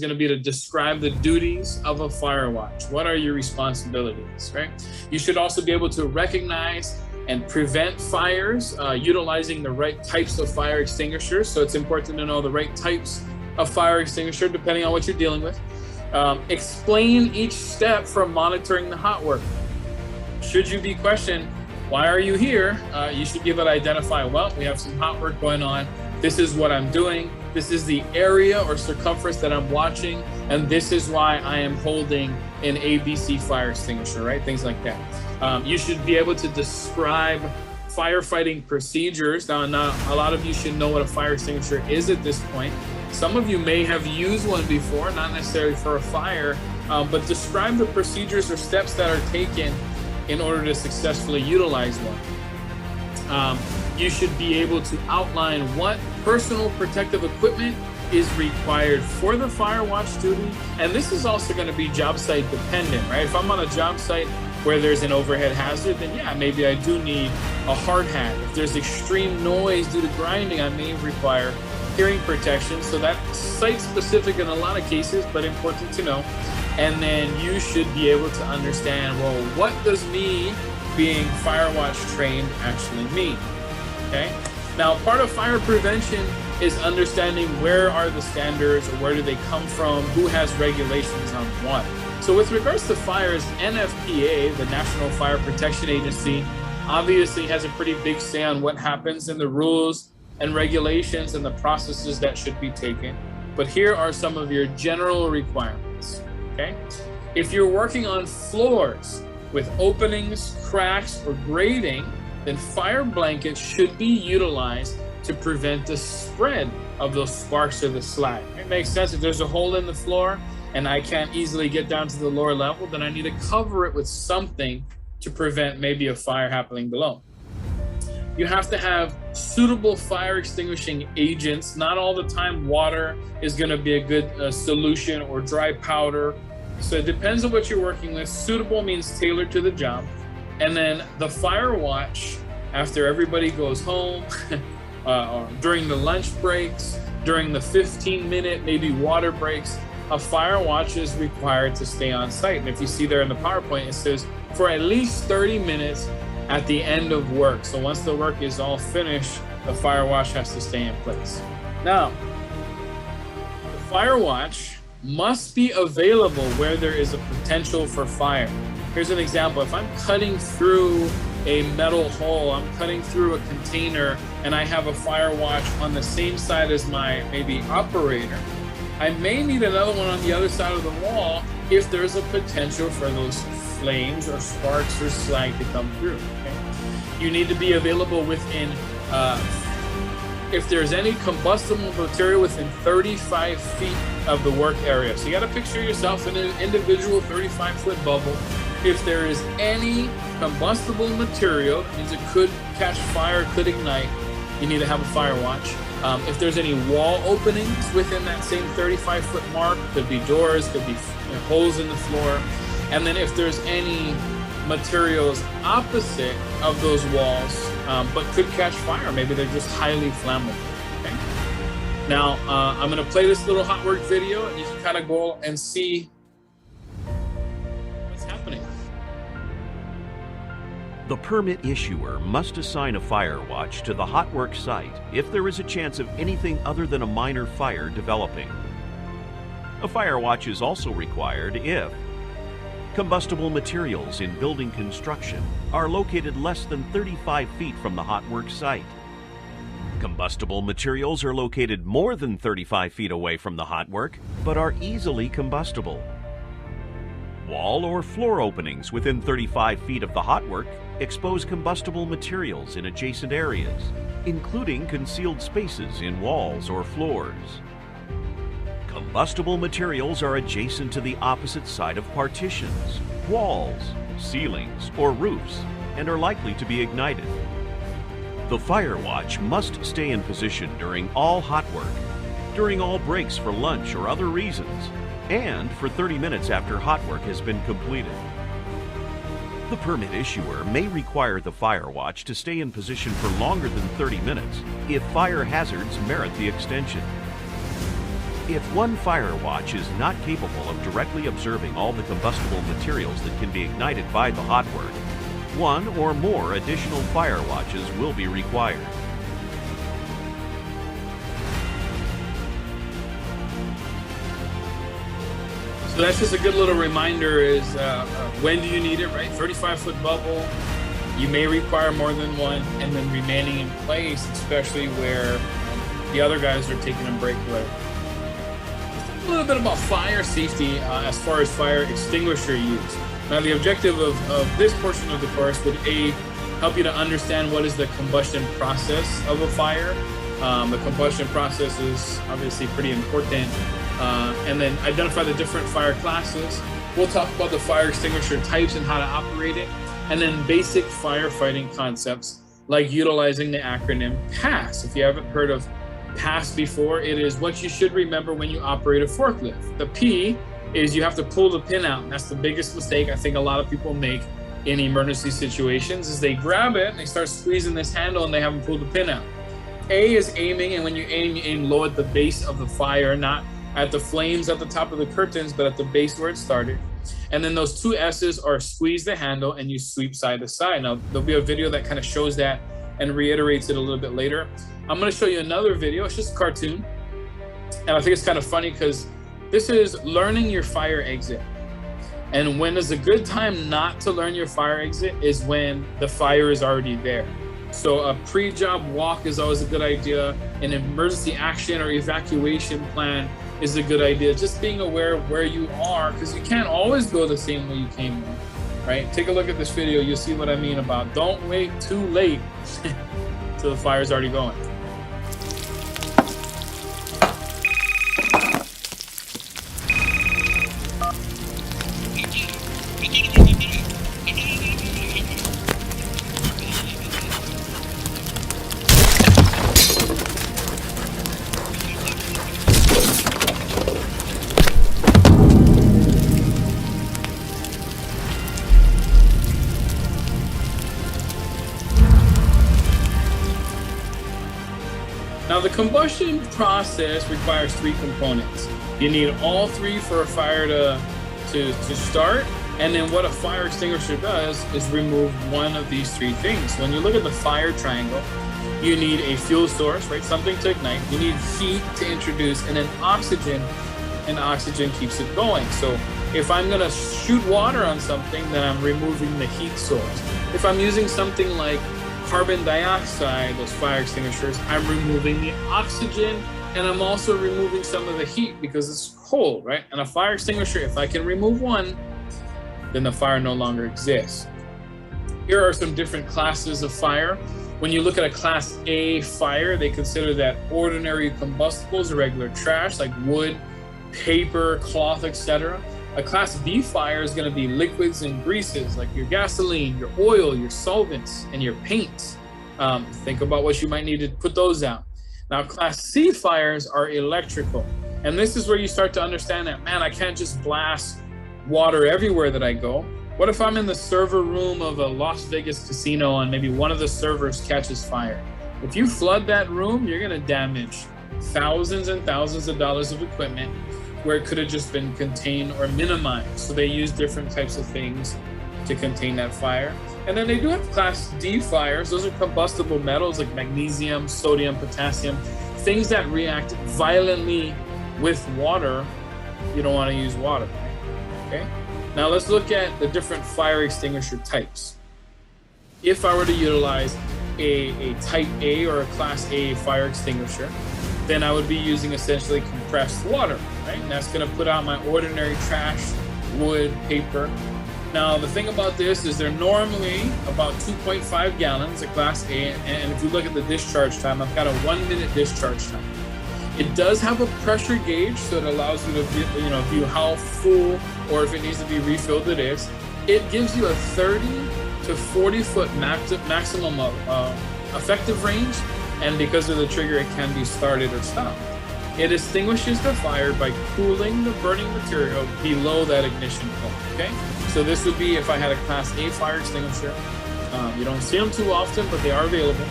going to be to describe the duties of a fire watch. What are your responsibilities, right? You should also be able to recognize and prevent fires utilizing the right types of fire extinguishers. So it's important to know the right types of fire extinguisher depending on what you're dealing with. Explain each step from monitoring the hot work. Should you be questioned, why are you here? You should give it identify, well, we have some hot work going on. This is what I'm doing. This is the area or circumference that I'm watching. And this is why I am holding an ABC fire extinguisher, right? Things like that. You should be able to describe firefighting procedures. Now, a lot of you should know what a fire extinguisher is at this point. Some of you may have used one before, not necessarily for a fire, but describe the procedures or steps that are taken in order to successfully utilize one. You should be able to outline what personal protective equipment is required for the fire watch duty. And this is also going to be job site dependent, right? If I'm on a job site where there's an overhead hazard, then yeah, maybe I do need a hard hat. If there's extreme noise due to grinding, I may require hearing protection. So that's site specific in a lot of cases, but important to know. And then you should be able to understand, well, what does me being fire watch trained actually mean? Okay. Now, part of fire prevention is understanding where are the standards or where do they come from, who has regulations on what. So with regards to fires, NFPA, the National Fire Protection Agency, obviously has a pretty big say on what happens in the rules and regulations and the processes that should be taken. But here are some of your general requirements, okay? If you're working on floors with openings, cracks, or grading, then fire blankets should be utilized to prevent the spread of those sparks or the slag. It makes sense. If there's a hole in the floor and I can't easily get down to the lower level, then I need to cover it with something to prevent maybe a fire happening below. You have to have suitable fire extinguishing agents. Not all the time water is going to be a good solution, or dry powder. So it depends on what you're working with. Suitable means tailored to the job. And then the fire watch, after everybody goes home, or during the lunch breaks, during the 15-minute maybe water breaks, a fire watch is required to stay on site. And if you see there in the PowerPoint, it says for at least 30 minutes at the end of work. So once the work is all finished, the fire watch has to stay in place. Now, the fire watch must be available where there is a potential for fire. Here's an example. If I'm cutting through a metal hole, I'm cutting through a container, and I have a fire watch on the same side as my maybe operator, I may need another one on the other side of the wall if there's a potential for those flames or sparks or slag to come through. Okay? You need to be available within, if there's any combustible material, within 35 feet of the work area. So you got to picture yourself in an individual 35-foot bubble. If there is any combustible material, that means it could catch fire, could ignite, you need to have a fire watch. If there's any wall openings within that same 35-foot mark, could be doors, could be holes in the floor. And then if there's any materials opposite of those walls, but could catch fire, maybe they're just highly flammable. Okay? Now, I'm going to play this little hot work video, and you can kind of go and see what's happening. The permit issuer must assign a fire watch to the hot work site if there is a chance of anything other than a minor fire developing. A fire watch is also required if combustible materials in building construction are located less than 35 feet from the hot work site. Combustible materials are located more than 35 feet away from the hot work, but are easily combustible. Wall or floor openings within 35 feet of the hot work expose combustible materials in adjacent areas, including concealed spaces in walls or floors. Combustible materials are adjacent to the opposite side of partitions, walls, ceilings, or roofs, and are likely to be ignited. The fire watch must stay in position during all hot work, during all breaks for lunch or other reasons, and for 30 minutes after hot work has been completed. The permit issuer may require the fire watch to stay in position for longer than 30 minutes if fire hazards merit the extension. If one fire watch is not capable of directly observing all the combustible materials that can be ignited by the hot work, one or more additional fire watches will be required. So that's just a good little reminder is when do you need it, right? 35-foot bubble, you may require more than one, and then remaining in place, especially where the other guys are taking a break. A little bit about fire safety as far as fire extinguisher use. Now, the objective of this portion of the course would help you to understand what is the combustion process of a fire. The combustion process is obviously pretty important. And then identify the different fire classes. We'll talk about the fire extinguisher types and how to operate it. And then basic firefighting concepts like utilizing the acronym PASS. If you haven't heard of PASS before, it is what you should remember when you operate a forklift. The P is you have to pull the pin out. And that's the biggest mistake I think a lot of people make in emergency situations is they grab it and they start squeezing this handle and they haven't pulled the pin out. A is aiming, and when you aim low at the base of the fire, not at the flames at the top of the curtains, but at the base where it started. And then those two S's are squeeze the handle and you sweep side to side. Now, there'll be a video that kind of shows that and reiterates it a little bit later. I'm going to show you another video. It's just a cartoon. And I think it's kind of funny because this is learning your fire exit. And when is a good time not to learn your fire exit is when the fire is already there. So a pre-job walk is always a good idea. An emergency action or evacuation plan is a good idea. Just being aware of where you are, because you can't always go the same way you came in, right? Take a look at this video. You'll see what I mean about don't wait too late till the fire's already going. Now, the combustion process requires three components. You need all three for a fire to start. And then what a fire extinguisher does is remove one of these three things. When you look at the fire triangle, you need a fuel source, right? Something to ignite. You need heat to introduce, and then oxygen, and oxygen keeps it going. So if I'm gonna shoot water on something, then I'm removing the heat source. If I'm using something like carbon dioxide, those fire extinguishers, I'm removing the oxygen, and I'm also removing some of the heat because it's cold, right? And a fire extinguisher, if I can remove one, then the fire no longer exists. Here are some different classes of fire. When you look at a class A fire, they consider that ordinary combustibles, or regular trash like wood, paper, cloth, etc. A class B fire is going to be liquids and greases like your gasoline, your oil, your solvents, and your paints. Think about what you might need to put those out. Now, class C fires are electrical. And this is where you start to understand that, man, I can't just blast water everywhere that I go. What if I'm in the server room of a Las Vegas casino and maybe one of the servers catches fire? If you flood that room, you're going to damage thousands and thousands of dollars of equipment where it could have just been contained or minimized. So they use different types of things to contain that fire. And then they do have class D fires. Those are combustible metals like magnesium, sodium, potassium, things that react violently with water. You don't want to use water, okay? Now let's look at the different fire extinguisher types. If I were to utilize a type A or a class A fire extinguisher, then I would be using essentially compressed water, right? And that's gonna put out my ordinary trash, wood, paper. Now, the thing about this is they're normally about 2.5 gallons, a class A, and if you look at the discharge time, I've got a 1-minute discharge time. It does have a pressure gauge, so it allows you to view how full or if it needs to be refilled it is. It gives you a 30 to 40 foot maximum effective range, and because of the trigger, it can be started or stopped. It extinguishes the fire by cooling the burning material below that ignition point, okay? So this would be if I had a class A fire extinguisher. You don't see them too often, but they are available.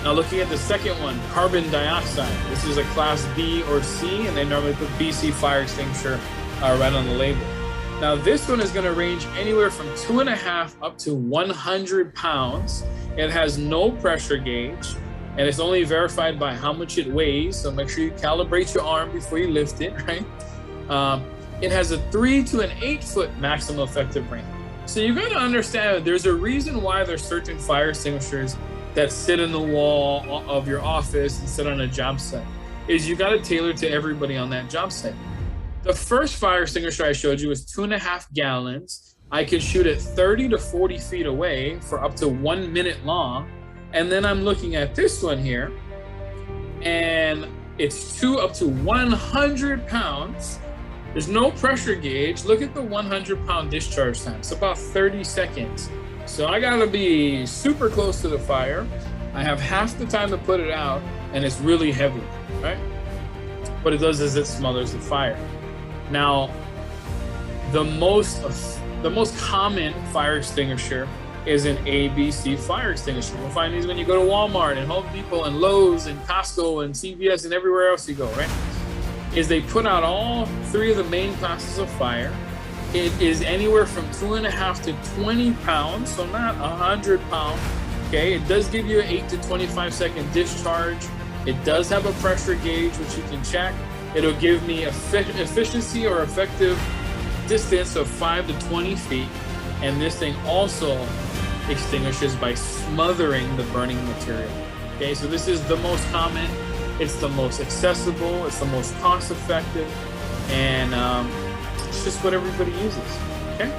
Now looking at the second one, carbon dioxide. This is a class B or C, and they normally put BC fire extinguisher right on the label. Now this one is going to range anywhere from 2.5 up to 100 pounds. It has no pressure gauge, and it's only verified by how much it weighs. So make sure you calibrate your arm before you lift it, right? It has a 3 to an 8 foot maximum effective range. So you got to understand that there's a reason why there's certain fire extinguishers that sit in the wall of your office and sit on a job site. Is you got to tailor to everybody on that job site. The first fire extinguisher I showed you was 2.5 gallons. I could shoot it 30 to 40 feet away for up to 1 minute long. And then I'm looking at this one here, and it's up to 100 pounds. There's no pressure gauge. Look at the 100-pound discharge time. It's about 30 seconds. So I gotta be super close to the fire. I have half the time to put it out, and it's really heavy, right? What it does is it smothers the fire. Now, the most common fire extinguisher is an ABC fire extinguisher. You'll find these when you go to Walmart and Home Depot and Lowe's and Costco and CVS and everywhere else you go, right? Is they put out all 3 of the main classes of fire. It is anywhere from 2.5 to 20 pounds, so not 100 pounds. Okay, it does give you an 8 to 25 second discharge. It does have a pressure gauge, which you can check. It'll give me efficiency or effective distance of 5 to 20 feet. And this thing also extinguishes by smothering the burning material. Okay, so this is the most common. It's the most accessible. It's the most cost effective. And it's just what everybody uses. Okay,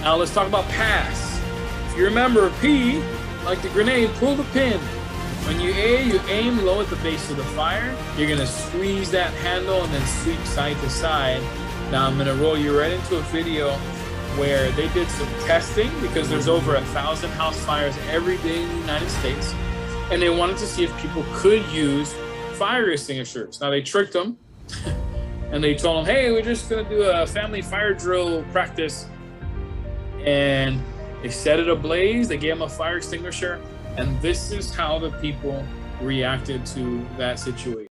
now let's talk about pass. If you remember, P, like the grenade, pull the pin. When you aim low at the base of the fire. You're gonna squeeze that handle and then sweep side to side. Now I'm gonna roll you right into a video where they did some testing, because there's over 1,000 house fires every day in the United States, and they wanted to see if people could use fire extinguishers. Now they tricked them and they told them, hey, we're just gonna do a family fire drill practice, and they set it ablaze. They gave them a fire extinguisher, and this is how the people reacted to that situation.